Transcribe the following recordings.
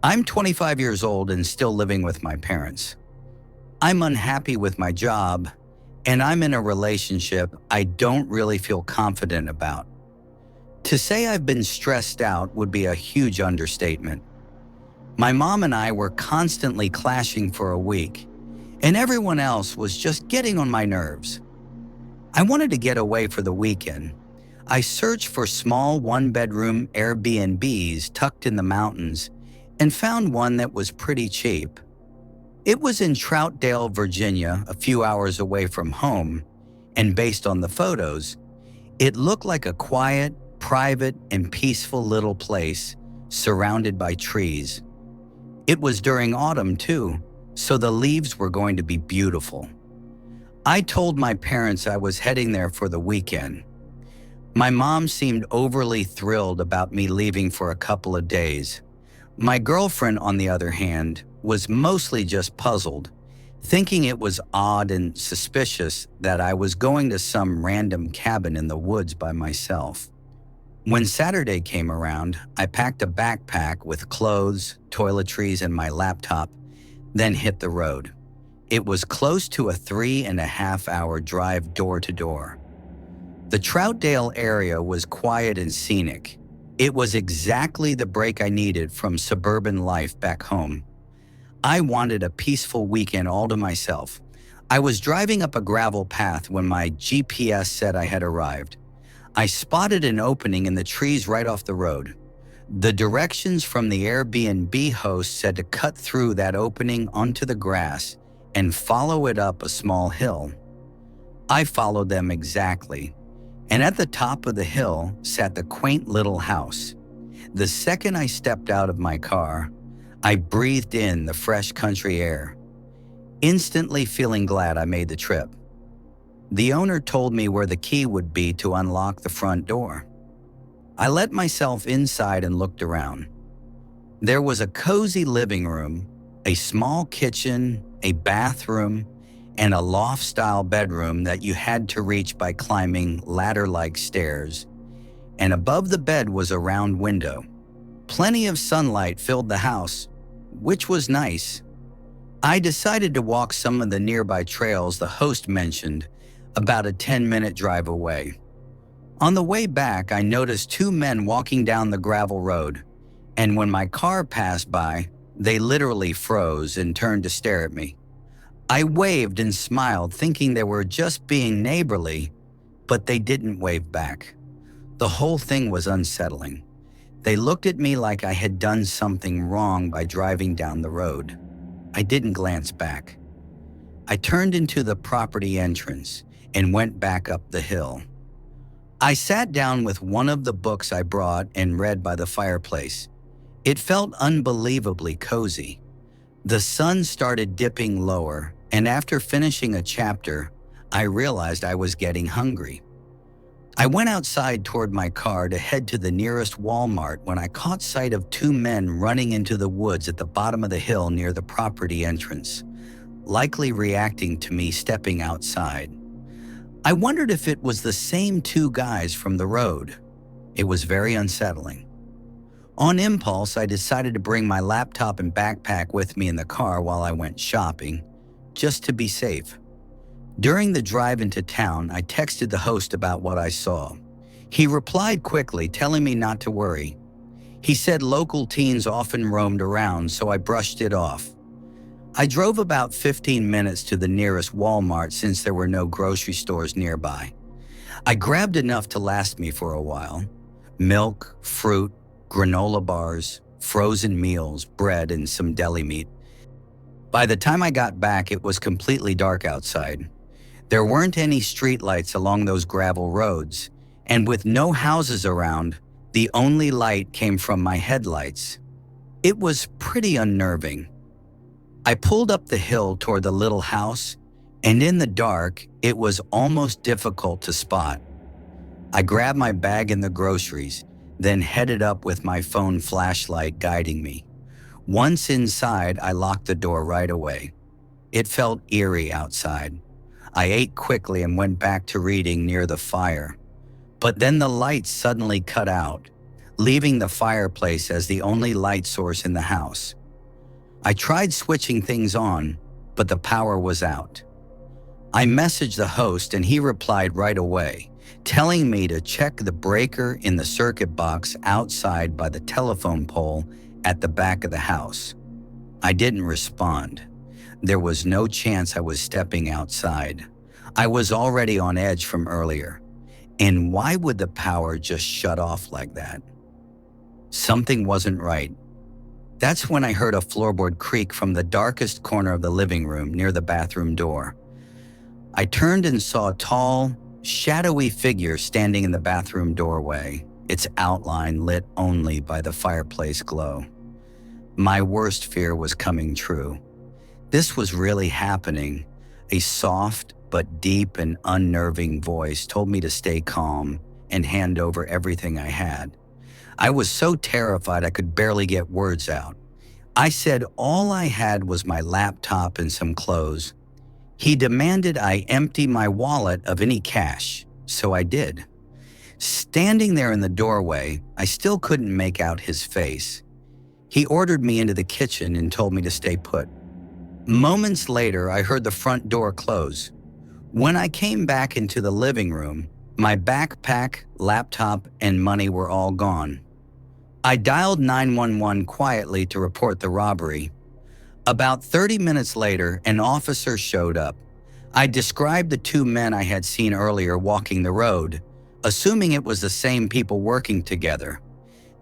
I'm 25 years old and still living with my parents. I'm unhappy with my job, and I'm in a relationship I don't really feel confident about. To say I've been stressed out would be a huge understatement. My mom and I were constantly clashing for a week, and everyone else was just getting on my nerves. I wanted to get away for the weekend. I searched for small one-bedroom Airbnbs tucked in the mountains and found one that was pretty cheap. It was in Troutdale, Virginia, a few hours away from home, and based on the photos, it looked like a quiet, private, and peaceful little place surrounded by trees. It was during autumn, too, so the leaves were going to be beautiful. I told my parents I was heading there for the weekend. My mom seemed overly thrilled about me leaving for a couple of days. My girlfriend, on the other hand, was mostly just puzzled, thinking it was odd and suspicious that I was going to some random cabin in the woods by myself. When Saturday came around, I packed a backpack with clothes, toiletries, and my laptop, then hit the road. It was close to a 3.5-hour drive door to door. The Troutdale area was quiet and scenic. It was exactly the break I needed from suburban life back home. I wanted a peaceful weekend all to myself. I was driving up a gravel path when my GPS said I had arrived. I spotted an opening in the trees right off the road. The directions from the Airbnb host said to cut through that opening onto the grass and follow it up a small hill. I followed them exactly, and at the top of the hill sat the quaint little house. The second I stepped out of my car, I breathed in the fresh country air, instantly feeling glad I made the trip. The owner told me where the key would be to unlock the front door. I let myself inside and looked around. There was a cozy living room, a small kitchen, a bathroom, and a loft-style bedroom that you had to reach by climbing ladder-like stairs. And above the bed was a round window. Plenty of sunlight filled the house, which was nice. I decided to walk some of the nearby trails the host mentioned, about a 10-minute drive away. On the way back, I noticed two men walking down the gravel road, and when my car passed by, they literally froze and turned to stare at me. I waved and smiled, thinking they were just being neighborly, but they didn't wave back. The whole thing was unsettling. They looked at me like I had done something wrong by driving down the road. I didn't glance back. I turned into the property entrance and went back up the hill. I sat down with one of the books I brought and read by the fireplace. It felt unbelievably cozy. The sun started dipping lower, and after finishing a chapter, I realized I was getting hungry. I went outside toward my car to head to the nearest Walmart when I caught sight of two men running into the woods at the bottom of the hill near the property entrance, likely reacting to me stepping outside. I wondered if it was the same two guys from the road. It was very unsettling. On impulse, I decided to bring my laptop and backpack with me in the car while I went shopping, just to be safe. During the drive into town, I texted the host about what I saw. He replied quickly, telling me not to worry. He said local teens often roamed around, so I brushed it off. I drove about 15 minutes to the nearest Walmart since there were no grocery stores nearby. I grabbed enough to last me for a while: milk, fruit, granola bars, frozen meals, bread, and some deli meat. By the time I got back, it was completely dark outside. There weren't any streetlights along those gravel roads, and with no houses around, the only light came from my headlights. It was pretty unnerving. I pulled up the hill toward the little house, and in the dark, it was almost difficult to spot. I grabbed my bag and the groceries, then headed up with my phone flashlight guiding me. Once inside, I locked the door right away. It felt eerie outside. I ate quickly and went back to reading near the fire. But then the lights suddenly cut out, leaving the fireplace as the only light source in the house. I tried switching things on, but the power was out. I messaged the host and he replied right away, telling me to check the breaker in the circuit box outside by the telephone pole at the back of the house. I didn't respond. There was no chance I was stepping outside. I was already on edge from earlier. And why would the power just shut off like that? Something wasn't right. That's when I heard a floorboard creak from the darkest corner of the living room near the bathroom door. I turned and saw a tall, shadowy figure standing in the bathroom doorway, its outline lit only by the fireplace glow. My worst fear was coming true. This was really happening. A soft but deep and unnerving voice told me to stay calm and hand over everything I had. I was so terrified I could barely get words out. I said all I had was my laptop and some clothes. He demanded I empty my wallet of any cash, so I did. Standing there in the doorway, I still couldn't make out his face. He ordered me into the kitchen and told me to stay put. Moments later, I heard the front door close. When I came back into the living room, my backpack, laptop, and money were all gone. I dialed 911 quietly to report the robbery. About 30 minutes later, an officer showed up. I described the two men I had seen earlier walking the road, assuming it was the same people working together.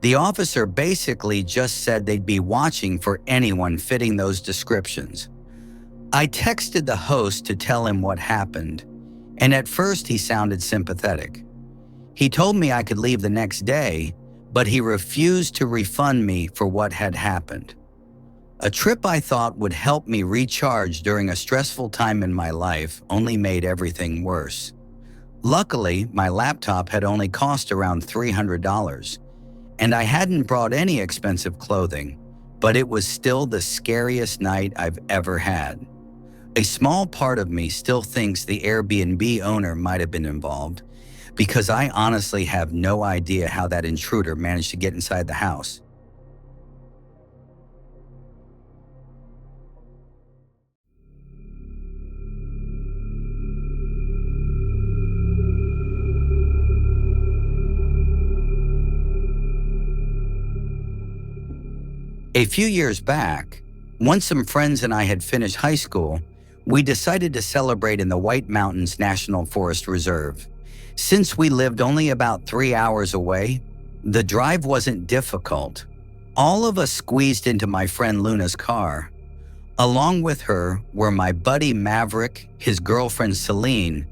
The officer basically just said they'd be watching for anyone fitting those descriptions. I texted the host to tell him what happened, and at first he sounded sympathetic. He told me I could leave the next day, but he refused to refund me for what had happened. A trip I thought would help me recharge during a stressful time in my life only made everything worse. Luckily, my laptop had only cost around $300, and I hadn't brought any expensive clothing, but it was still the scariest night I've ever had. A small part of me still thinks the Airbnb owner might have been involved, because I honestly have no idea how that intruder managed to get inside the house. A few years back, once some friends and I had finished high school, we decided to celebrate in the White Mountains National Forest Reserve. Since we lived only about 3 hours away, the drive wasn't difficult. All of us squeezed into my friend Luna's car. Along with her were my buddy Maverick, his girlfriend Celine,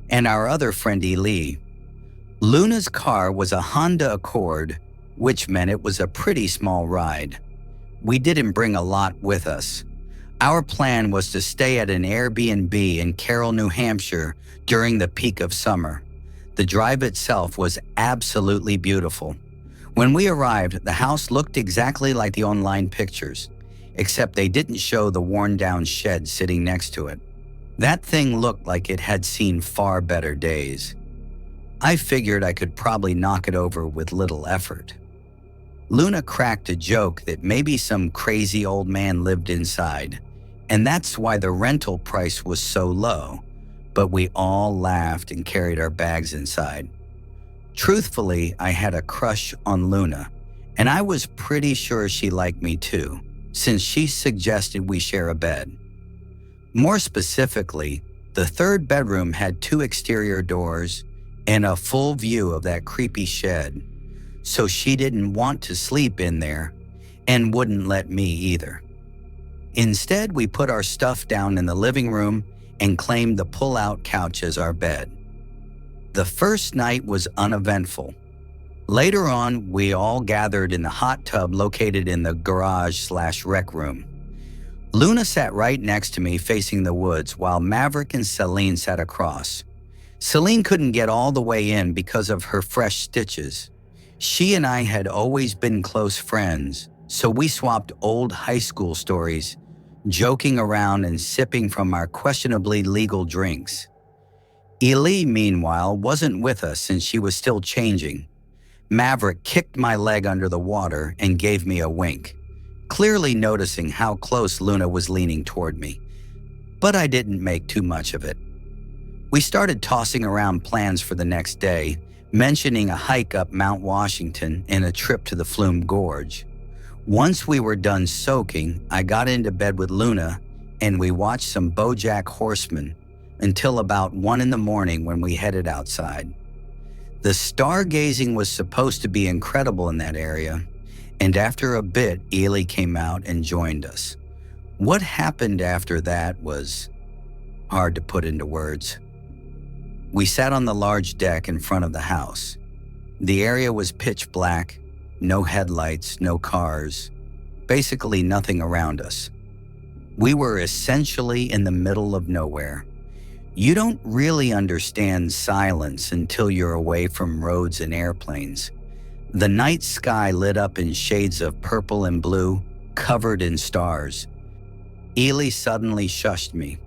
and our other friend Ely. Luna's car was a Honda Accord, which meant it was a pretty small ride. We didn't bring a lot with us. Our plan was to stay at an Airbnb in Carroll, New Hampshire during the peak of summer. The drive itself was absolutely beautiful. When we arrived, the house looked exactly like the online pictures, except they didn't show the worn-down shed sitting next to it. That thing looked like it had seen far better days. I figured I could probably knock it over with little effort. Luna cracked a joke that maybe some crazy old man lived inside, and that's why the rental price was so low, but we all laughed and carried our bags inside. Truthfully, I had a crush on Luna, and I was pretty sure she liked me too, since she suggested we share a bed. More specifically, the third bedroom had 2 exterior doors and a full view of that creepy shed, so she didn't want to sleep in there and wouldn't let me either. Instead, we put our stuff down in the living room and claimed the pull-out couch as our bed. The first night was uneventful. Later on, we all gathered in the hot tub located in the garage/rec room. Luna sat right next to me facing the woods while Maverick and Celine sat across. Celine couldn't get all the way in because of her fresh stitches. She and I had always been close friends, so we swapped old high school stories, joking around and sipping from our questionably legal drinks. Ely, meanwhile, wasn't with us since she was still changing. Maverick kicked my leg under the water and gave me a wink, clearly noticing how close Luna was leaning toward me. But I didn't make too much of it. We started tossing around plans for the next day, mentioning a hike up Mount Washington and a trip to the Flume Gorge. Once we were done soaking, I got into bed with Luna and we watched some BoJack Horseman until about 1 in the morning when we headed outside. The stargazing was supposed to be incredible in that area, and after a bit, Ely came out and joined us. What happened after that was hard to put into words. We sat on the large deck in front of the house. The area was pitch black, no headlights, no cars, basically nothing around us. We were essentially in the middle of nowhere. You don't really understand silence until you're away from roads and airplanes. The night sky lit up in shades of purple and blue, covered in stars. Ely suddenly shushed me.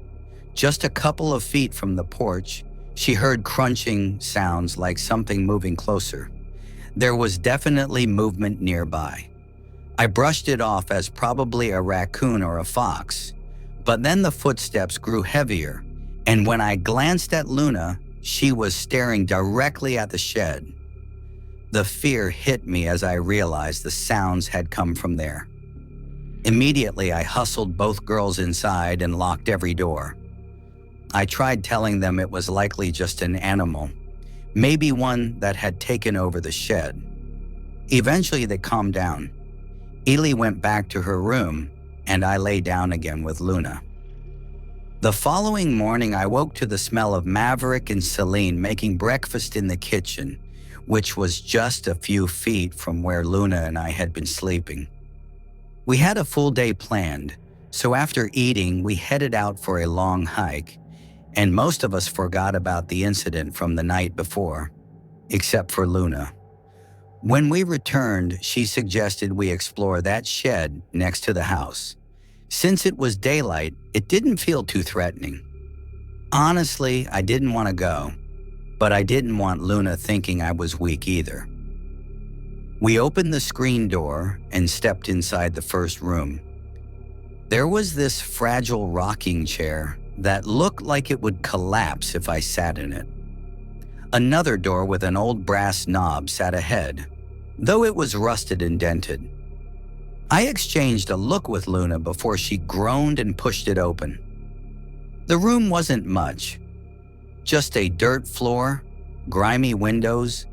Just a couple of feet from the porch, she heard crunching sounds like something moving closer. There was definitely movement nearby. I brushed it off as probably a raccoon or a fox, but then the footsteps grew heavier, and when I glanced at Luna, she was staring directly at the shed. The fear hit me as I realized the sounds had come from there. Immediately, I hustled both girls inside and locked every door. I tried telling them it was likely just an animal, maybe one that had taken over the shed. Eventually, they calmed down. Ely went back to her room, and I lay down again with Luna. The following morning, I woke to the smell of Maverick and Celine making breakfast in the kitchen, which was just a few feet from where Luna and I had been sleeping. We had a full day planned, so after eating, we headed out for a long hike, and most of us forgot about the incident from the night before, except for Luna. When we returned, she suggested we explore that shed next to the house. Since it was daylight, it didn't feel too threatening. Honestly, I didn't want to go, but I didn't want Luna thinking I was weak either. We opened the screen door and stepped inside the first room. There was this fragile rocking chair that looked like it would collapse if I sat in it. Another door with an old brass knob sat ahead, though it was rusted and dented. I exchanged a look with Luna before she groaned and pushed it open. The room wasn't much, just a dirt floor, grimy windows,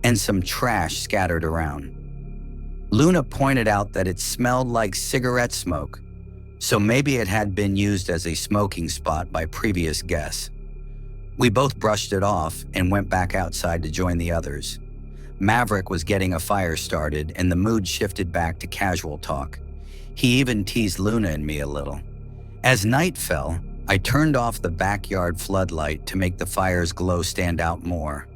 and some trash scattered around. Luna pointed out that it smelled like cigarette smoke, so maybe it had been used as a smoking spot by previous guests. We both brushed it off and went back outside to join the others. Maverick was getting a fire started and the mood shifted back to casual talk. He even teased Luna and me a little. As night fell, I turned off the backyard floodlight to make the fire's glow stand out more.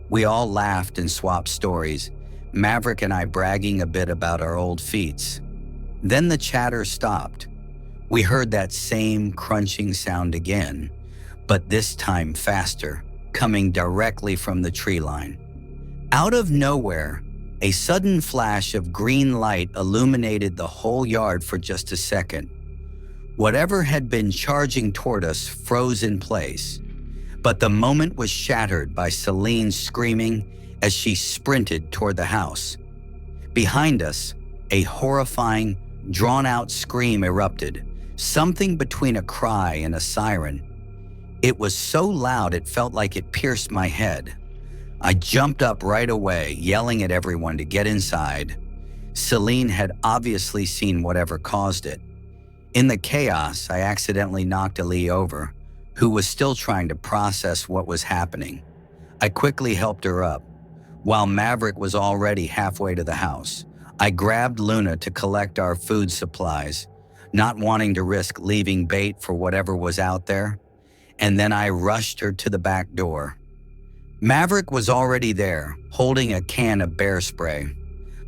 We all laughed and swapped stories, Maverick and I bragging a bit about our old feats. Then the chatter stopped. We heard that same crunching sound again, but this time faster, coming directly from the tree line. Out of nowhere, a sudden flash of green light illuminated the whole yard for just a second. Whatever had been charging toward us froze in place, but the moment was shattered by Celine screaming as she sprinted toward the house. Behind us, a horrifying, drawn-out scream erupted, something between a cry and a siren. It was so loud it felt like it pierced my head. I jumped up right away, yelling at everyone to get inside. Celine had obviously seen whatever caused it. In the chaos, I accidentally knocked Ali over, who was still trying to process what was happening. I quickly helped her up. While Maverick was already halfway to the house, I grabbed Luna to collect our food supplies, not wanting to risk leaving bait for whatever was out there, and then I rushed her to the back door. Maverick was already there, holding a can of bear spray.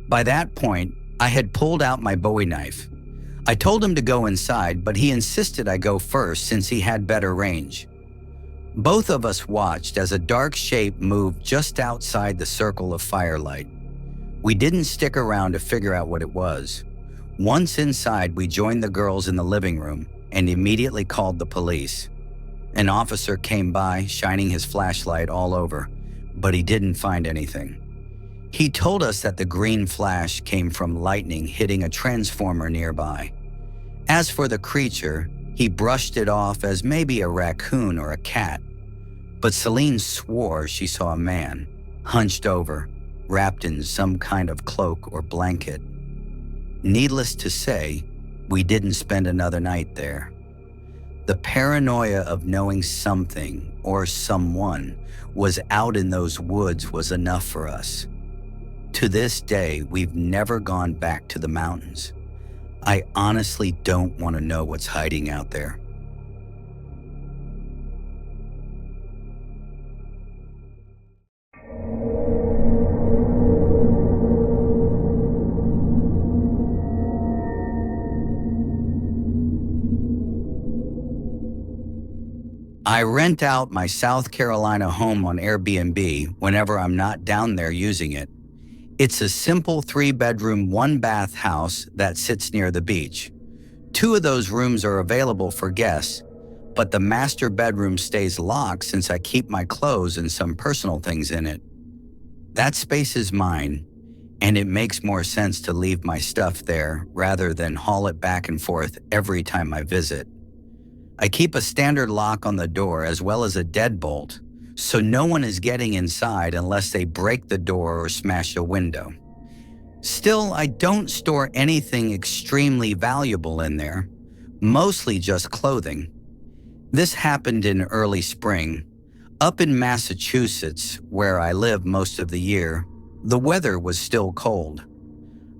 By that point, I had pulled out my Bowie knife. I told him to go inside, but he insisted I go first since he had better range. Both of us watched as a dark shape moved just outside the circle of firelight. We didn't stick around to figure out what it was. Once inside, we joined the girls in the living room and immediately called the police. An officer came by, shining his flashlight all over, but he didn't find anything. He told us that the green flash came from lightning hitting a transformer nearby. As for the creature, he brushed it off as maybe a raccoon or a cat. But Celine swore she saw a man, hunched over, wrapped in some kind of cloak or blanket. Needless to say, we didn't spend another night there. The paranoia of knowing something or someone was out in those woods was enough for us. To this day, we've never gone back to the mountains. I honestly don't want to know what's hiding out there. I rent out my South Carolina home on Airbnb whenever I'm not down there using it. It's a simple 3-bedroom, 1-bath house that sits near the beach. 2 of those rooms are available for guests, but the master bedroom stays locked since I keep my clothes and some personal things in it. That space is mine, and it makes more sense to leave my stuff there rather than haul it back and forth every time I visit. I keep a standard lock on the door as well as a deadbolt, so no one is getting inside unless they break the door or smash a window. Still, I don't store anything extremely valuable in there, mostly just clothing. This happened in early spring. Up in Massachusetts, where I live most of the year, the weather was still cold.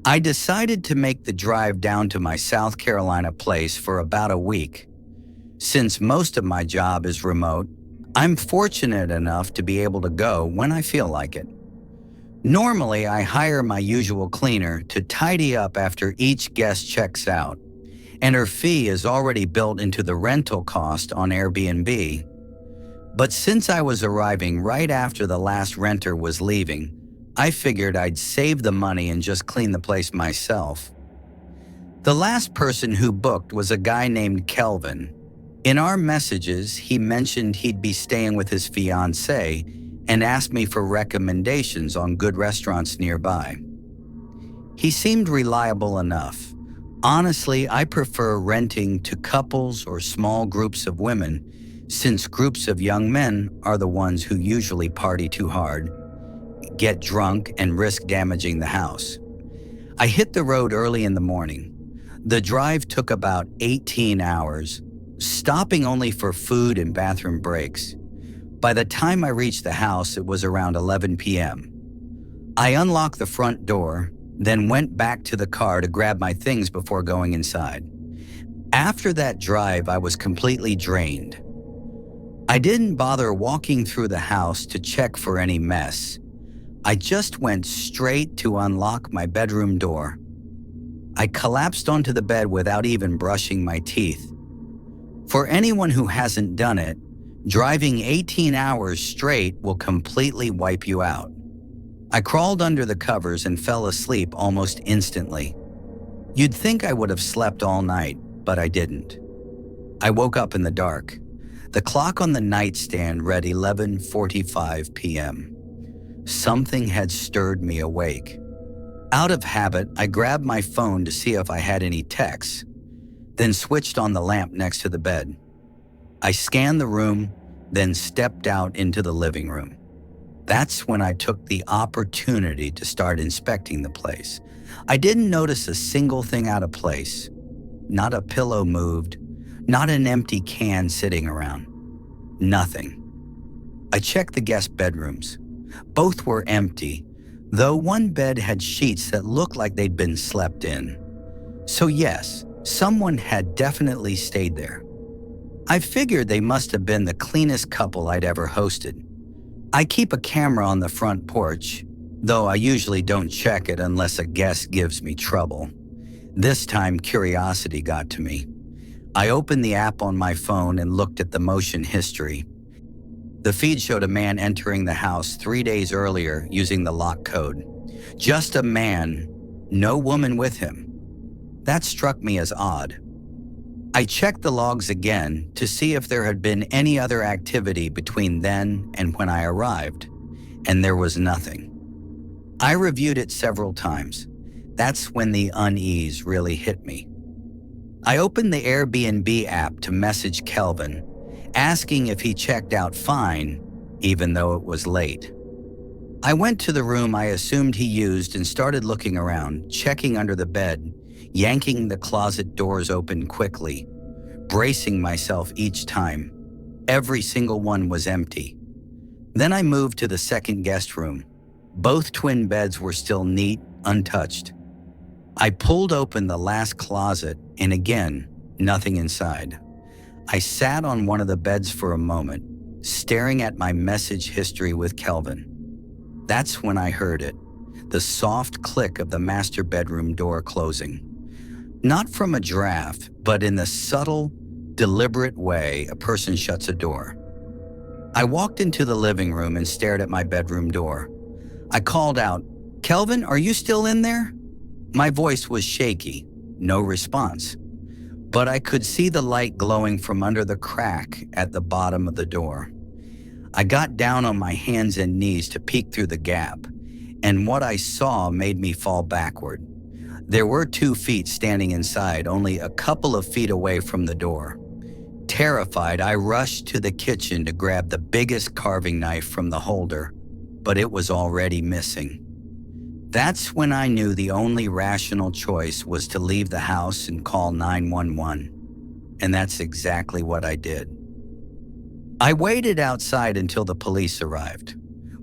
I decided to make the drive down to my South Carolina place for about a week. Since most of my job is remote, I'm fortunate enough to be able to go when I feel like it. Normally, I hire my usual cleaner to tidy up after each guest checks out, and her fee is already built into the rental cost on Airbnb. But since I was arriving right after the last renter was leaving, I figured I'd save the money and just clean the place myself. The last person who booked was a guy named Kelvin. In our messages, he mentioned he'd be staying with his fiancée and asked me for recommendations on good restaurants nearby. He seemed reliable enough. Honestly, I prefer renting to couples or small groups of women, since groups of young men are the ones who usually party too hard, get drunk, and risk damaging the house. I hit the road early in the morning. The drive took about 18 hours, stopping only for food and bathroom breaks. By the time I reached the house, it was around 11 p.m. I unlocked the front door, then went back to the car to grab my things before going inside. After that drive, I was completely drained. I didn't bother walking through the house to check for any mess. I just went straight to unlock my bedroom door. I collapsed onto the bed without even brushing my teeth. For anyone who hasn't done it, driving 18 hours straight will completely wipe you out. I crawled under the covers and fell asleep almost instantly. You'd think I would have slept all night, but I didn't. I woke up in the dark. The clock on the nightstand read 11:45 p.m. Something had stirred me awake. Out of habit, I grabbed my phone to see if I had any texts, then switched on the lamp next to the bed. I scanned the room, then stepped out into the living room. That's when I took the opportunity to start inspecting the place. I didn't notice a single thing out of place. Not a pillow moved, not an empty can sitting around. Nothing. I checked the guest bedrooms. Both were empty, though one bed had sheets that looked like they'd been slept in. So yes, someone had definitely stayed there. I figured they must have been the cleanest couple I'd ever hosted. I keep a camera on the front porch, though I usually don't check it unless a guest gives me trouble. This time, curiosity got to me. I opened the app on my phone and looked at the motion history. The feed showed a man entering the house 3 days earlier using the lock code. Just a man, no woman with him. That struck me as odd. I checked the logs again to see if there had been any other activity between then and when I arrived, and there was nothing. I reviewed it several times. That's when the unease really hit me. I opened the Airbnb app to message Kelvin, asking if he checked out fine, even though it was late. I went to the room I assumed he used and started looking around, checking under the bed, yanking the closet doors open quickly, bracing myself each time. Every single one was empty. Then I moved to the second guest room. Both twin beds were still neat, untouched. I pulled open the last closet, and again, nothing inside. I sat on one of the beds for a moment, staring at my message history with Kelvin. That's when I heard it, the soft click of the master bedroom door closing. Not from a draft, but in the subtle, deliberate way a person shuts a door. I walked into the living room and stared at my bedroom door. I called out, "Kelvin, are you still in there?" My voice was shaky, no response, but I could see the light glowing from under the crack at the bottom of the door. I got down on my hands and knees to peek through the gap, and what I saw made me fall backward. There were 2 feet standing inside, only a couple of feet away from the door. Terrified, I rushed to the kitchen to grab the biggest carving knife from the holder, but it was already missing. That's when I knew the only rational choice was to leave the house and call 911, and that's exactly what I did. I waited outside until the police arrived.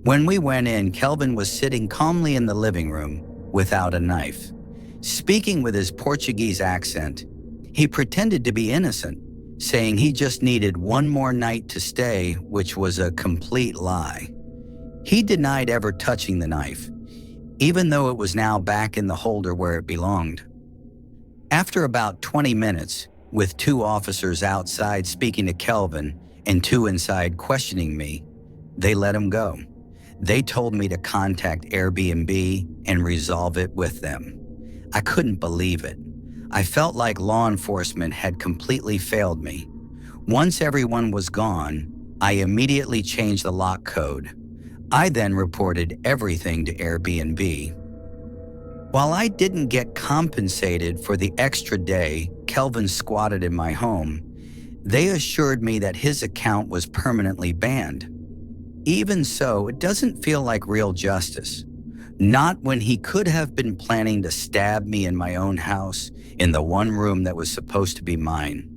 When we went in, Kelvin was sitting calmly in the living room without a knife. Speaking with his Portuguese accent, he pretended to be innocent, saying he just needed one more night to stay, which was a complete lie. He denied ever touching the knife, even though it was now back in the holder where it belonged. After about 20 minutes, with 2 officers outside speaking to Kelvin and 2 inside questioning me, they let him go. They told me to contact Airbnb and resolve it with them. I couldn't believe it. I felt like law enforcement had completely failed me. Once everyone was gone, I immediately changed the lock code. I then reported everything to Airbnb. While I didn't get compensated for the extra day Kelvin squatted in my home, they assured me that his account was permanently banned. Even so, it doesn't feel like real justice. Not when he could have been planning to stab me in my own house, in the one room that was supposed to be mine.